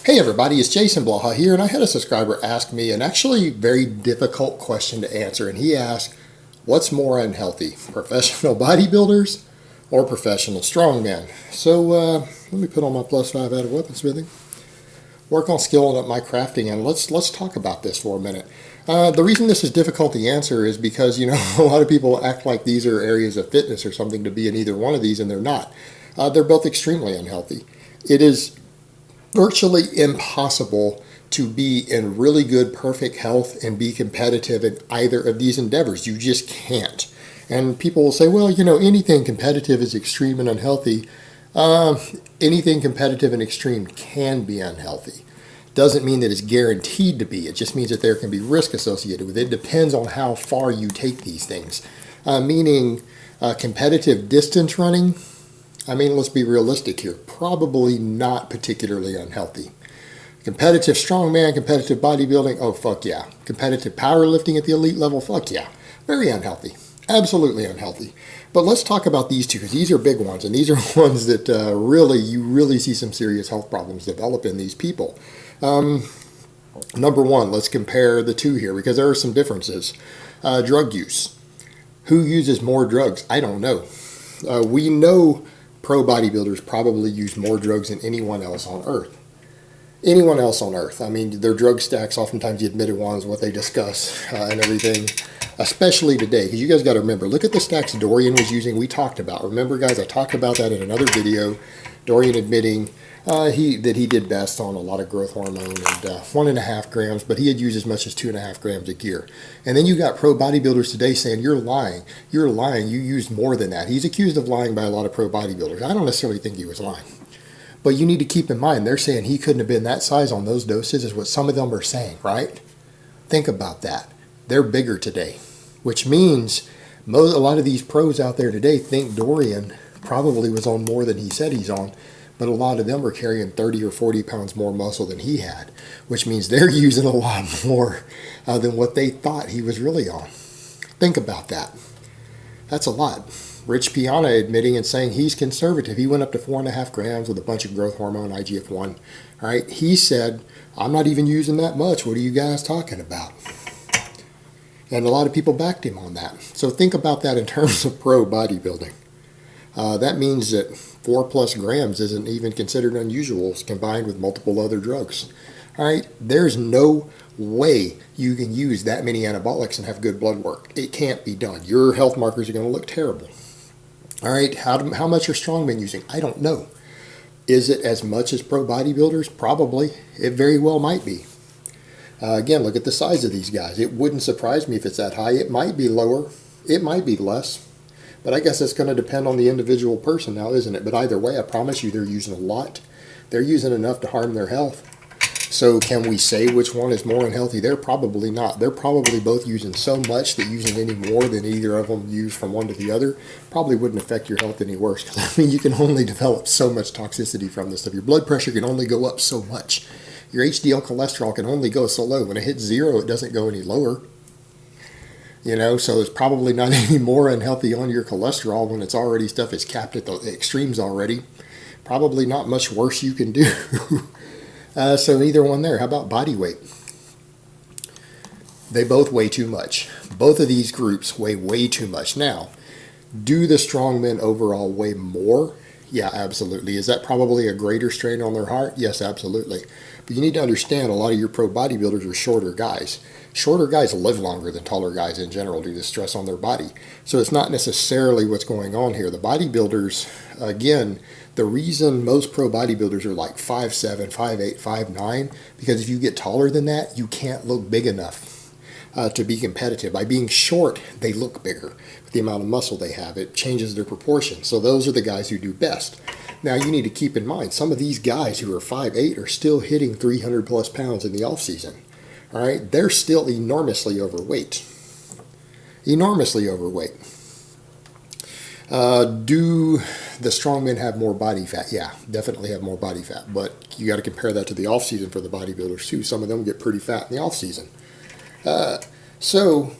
Hey everybody, it's Jason Blaha here, and I had a subscriber ask me an actually very difficult question to answer, and he asked, what's more unhealthy, professional bodybuilders or professional strongmen? So let me put on my +5 out of weaponsmithing, work on skilling up my crafting, and let's talk about this for a minute. The reason this is difficult to answer is because, a lot of people act like these are areas of fitness or something to be in either one of these, and they're not. They're both extremely unhealthy. It is virtually impossible to be in really good, perfect health and be competitive in either of these endeavors. You just can't. And people will say, well, anything competitive is extreme and unhealthy. Anything competitive and extreme can be unhealthy. Doesn't mean that it's guaranteed to be. It just means that there can be risk associated with it. It depends on how far you take these things. Meaning competitive distance running, let's be realistic here. Probably not particularly unhealthy. Competitive strongman, competitive bodybuilding, oh, fuck yeah. Competitive powerlifting at the elite level, fuck yeah. Very unhealthy. Absolutely unhealthy. But let's talk about these two, because these are big ones, and these are ones that you really see some serious health problems develop in these people. Number one, let's compare the two here, because there are some differences. Drug use. Who uses more drugs? I don't know. We know pro bodybuilders probably use more drugs than anyone else on earth. Anyone else on earth. Their drug stacks, oftentimes the admitted ones, what they discuss and everything, especially today. Because you guys got to remember, look at the stacks Dorian was using, we talked about. Remember, guys, I talked about that in another video. Dorian admitting that he did best on a lot of growth hormone and 1.5 grams, but he had used as much as 2.5 grams a gear. And then you got pro bodybuilders today saying, you're lying, you used more than that. He's accused of lying by a lot of pro bodybuilders. I don't necessarily think he was lying. But you need to keep in mind, they're saying he couldn't have been that size on those doses is what some of them are saying, right? Think about that. They're bigger today, which means a lot of these pros out there today think Dorian probably was on more than he said he's on. But a lot of them are carrying 30 or 40 pounds more muscle than he had, which means they're using a lot more than what they thought he was really on. Think about that. That's a lot. Rich Piana admitting and saying he's conservative. He went up to 4.5 grams with a bunch of growth hormone, IGF-1. All right, he said, I'm not even using that much. What are you guys talking about? And a lot of people backed him on that. So think about that in terms of pro bodybuilding. That means that 4+ grams isn't even considered unusual combined with multiple other drugs. All right, there's no way you can use that many anabolics and have good blood work. It can't be done. Your health markers are going to look terrible. All right, how much are strongmen using? I don't know. Is it as much as pro bodybuilders? Probably. It very well might be. Again, look at the size of these guys. It wouldn't surprise me if it's that high. It might be lower. It might be less. But I guess it's going to depend on the individual person now, isn't it? But either way, I promise you they're using a lot. They're using enough to harm their health. So can we say which one is more unhealthy? They're probably not. They're probably both using so much that using any more than either of them use from one to the other probably wouldn't affect your health any worse. Because you can only develop so much toxicity from this stuff. Your blood pressure can only go up so much. Your HDL cholesterol can only go so low. When it hits 0, it doesn't go any lower. So it's probably not any more unhealthy on your cholesterol when it's already stuff is capped at the extremes already. Probably not much worse you can do. So neither one there. How about body weight? They both weigh too much. Both of these groups weigh way too much. Now, do the strongmen overall weigh more? Yeah, absolutely. Is that probably a greater strain on their heart? Yes, absolutely. But you need to understand a lot of your pro bodybuilders are shorter guys. Shorter guys live longer than taller guys in general due to stress on their body. So it's not necessarily what's going on here. The bodybuilders, again, the reason most pro bodybuilders are like 5'7", 5'8", 5'9", because if you get taller than that, you can't look big enough to be competitive. By being short, they look bigger. With the amount of muscle they have, it changes their proportion. So those are the guys who do best. Now you need to keep in mind, some of these guys who are 5'8" are still hitting 300+ pounds in the off season. All right, they're still enormously overweight. Enormously overweight. Do the strongmen have more body fat? Yeah, definitely have more body fat. But you got to compare that to the off season for the bodybuilders too. Some of them get pretty fat in the off season. So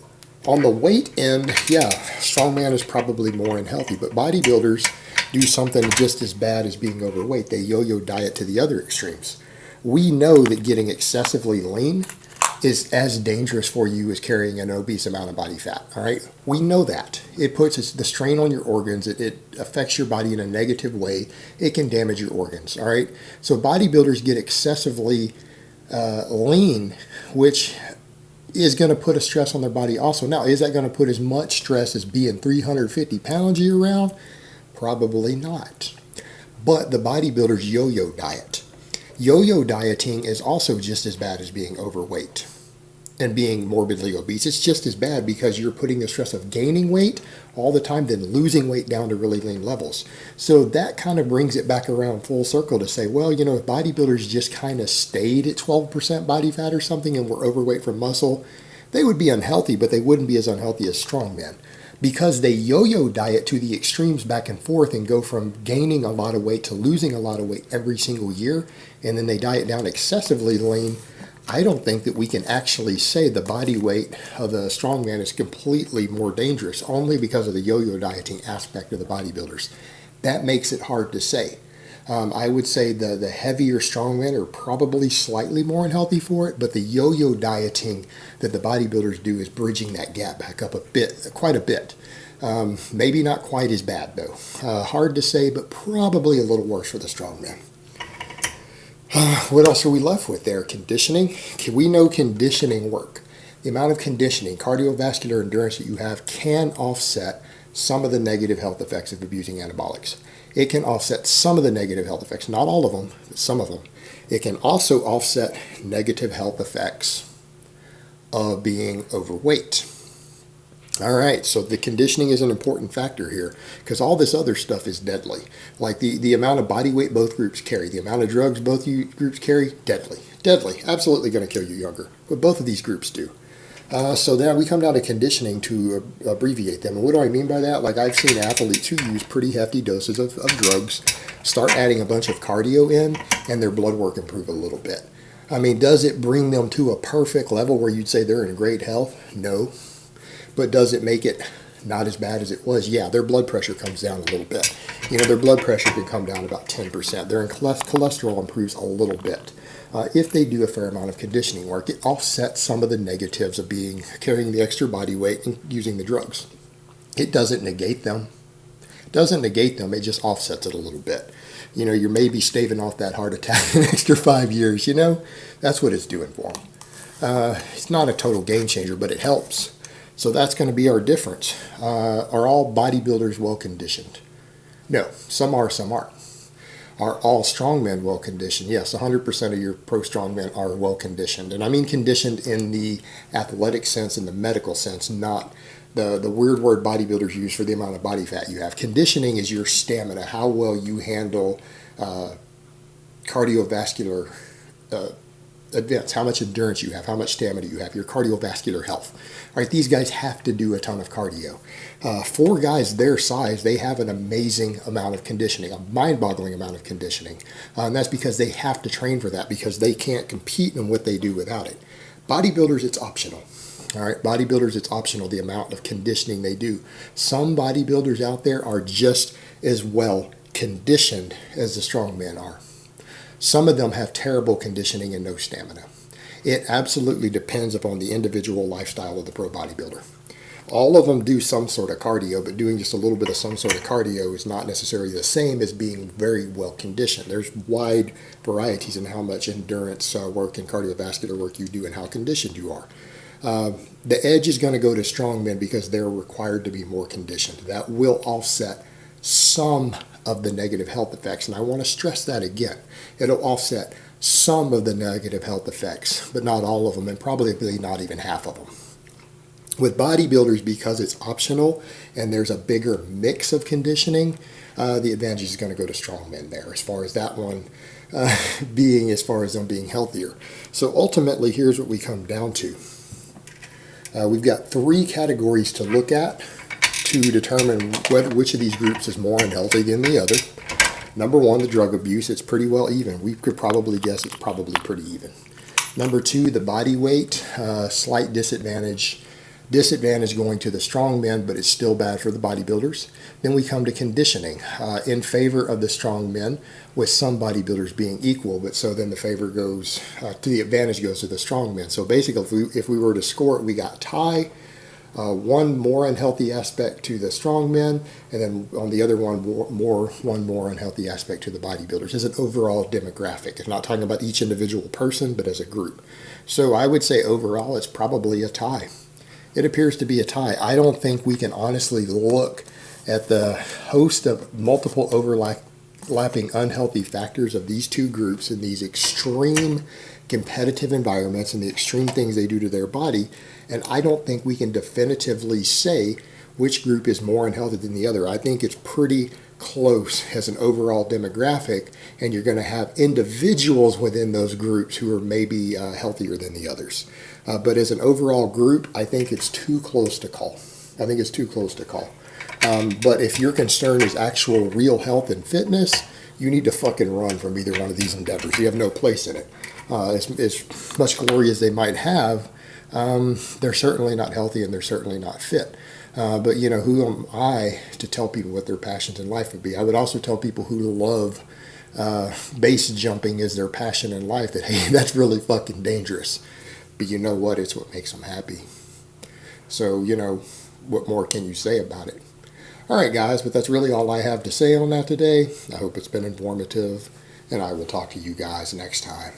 on the weight end, yeah, strongman is probably more unhealthy. But bodybuilders do something just as bad as being overweight. They yo-yo diet to the other extremes. We know that getting excessively lean is as dangerous for you as carrying an obese amount of body fat. All right, we know that it puts the strain on your organs. It affects your body in a negative way. It can damage your organs. All right, so bodybuilders get excessively lean, which is going to put a stress on their body also. Now, is that going to put as much stress as being 350 pounds year round? Probably not. But the bodybuilder's yo-yo diet. Yo-yo dieting is also just as bad as being overweight and being morbidly obese. It's just as bad because you're putting the stress of gaining weight all the time, then losing weight down to really lean levels. So that kind of brings it back around full circle to say, well, you know, if bodybuilders just kind of stayed at 12% body fat or something and were overweight from muscle, they would be unhealthy, but they wouldn't be as unhealthy as strongmen. Because they yo-yo diet to the extremes back and forth and go from gaining a lot of weight to losing a lot of weight every single year, and then they diet down excessively lean, I don't think that we can actually say the body weight of the strongman is completely more dangerous, only because of the yo-yo dieting aspect of the bodybuilders. That makes it hard to say. I would say the heavier strongmen are probably slightly more unhealthy for it, but the yo-yo dieting that the bodybuilders do is bridging that gap back up a bit, quite a bit. Maybe not quite as bad though. Hard to say, but probably a little worse for the strongmen. What else are we left with there? Conditioning. We know conditioning work. The amount of conditioning, cardiovascular endurance that you have can offset some of the negative health effects of abusing anabolics. It can offset some of the negative health effects, not all of them, but some of them. It can also offset negative health effects of being overweight. All right, so the conditioning is an important factor here because all this other stuff is deadly. Like the amount of body weight both groups carry, the amount of drugs both groups carry, deadly. Deadly, absolutely going to kill you younger, but both of these groups do. So then we come down to conditioning to abbreviate them. And what do I mean by that? Like I've seen athletes who use pretty hefty doses of drugs start adding a bunch of cardio in and their blood work improve a little bit. I mean, does it bring them to a perfect level where you'd say they're in great health? No. But does it make it not as bad as it was? Yeah, their blood pressure comes down a little bit. You know, their blood pressure can come down about 10%. Their cholesterol improves a little bit. If they do a fair amount of conditioning work, it offsets some of the negatives of carrying the extra body weight and using the drugs. It doesn't negate them. It just offsets it a little bit. You know, you're maybe staving off that heart attack an extra 5 years, you know? That's what it's doing for them. It's not a total game changer, but it helps. So that's going to be our difference. Are all bodybuilders well conditioned? No, some are, some aren't. Are all strongmen well conditioned? Yes, 100% of your pro strongmen are well conditioned. And I mean conditioned in the athletic sense, in the medical sense, not the weird word bodybuilders use for the amount of body fat you have. Conditioning is your stamina, how well you handle cardiovascular events, how much endurance you have, how much stamina you have, your cardiovascular health. All right, these guys have to do a ton of cardio. For guys their size, they have an amazing amount of conditioning, a mind-boggling amount of conditioning. And that's because they have to train for that because they can't compete in what they do without it. Bodybuilders, it's optional. All right, bodybuilders, it's optional the amount of conditioning they do. Some bodybuilders out there are just as well conditioned as the strongmen are. Some of them have terrible conditioning and no stamina. It absolutely depends upon the individual lifestyle of the pro bodybuilder. All of them do some sort of cardio, but doing just a little bit of some sort of cardio is not necessarily the same as being very well conditioned. There's wide varieties in how much endurance work and cardiovascular work you do and how conditioned you are. The edge is going to go to strongmen because they're required to be more conditioned. That will offset some of the negative health effects, and I want to stress that again. It'll offset some of the negative health effects, but not all of them, and probably not even half of them. With bodybuilders, because it's optional and there's a bigger mix of conditioning, the advantage is going to go to strongmen there as far as that one as far as them being healthier. So ultimately, here's what we come down to. We've got 3 categories to look at to determine which of these groups is more unhealthy than the other. Number 1, the drug abuse. It's pretty well even. We could probably guess it's probably pretty even. Number 2, the body weight, slight disadvantage Disadvantage going to the strongmen, but it's still bad for the bodybuilders. Then we come to conditioning in favor of the strongmen, with some bodybuilders being equal. But so then the favor goes to the advantage goes to the strongmen. So basically, if we were to score it, we got tie. One more unhealthy aspect to the strongmen, and then on the other one more unhealthy aspect to the bodybuilders as an overall demographic. It's not talking about each individual person, but as a group. So I would say overall it's probably a tie. It appears to be a tie. I don't think we can honestly look at the host of multiple overlapping unhealthy factors of these two groups in these extreme competitive environments and the extreme things they do to their body, and I don't think we can definitively say which group is more unhealthy than the other. I think it's pretty close as an overall demographic, and you're going to have individuals within those groups who are maybe healthier than the others. But as an overall group, I think it's too close to call. I think it's too close to call. But if your concern is actual real health and fitness, you need to fucking run from either one of these endeavors. You have no place in it. As much glory as they might have, they're certainly not healthy and they're certainly not fit. But, you know, who am I to tell people what their passions in life would be? I would also tell people who love base jumping as their passion in life that, hey, that's really fucking dangerous. But you know what? It's what makes them happy. So, you know, what more can you say about it? All right, guys, but that's really all I have to say on that today. I hope it's been informative, and I will talk to you guys next time.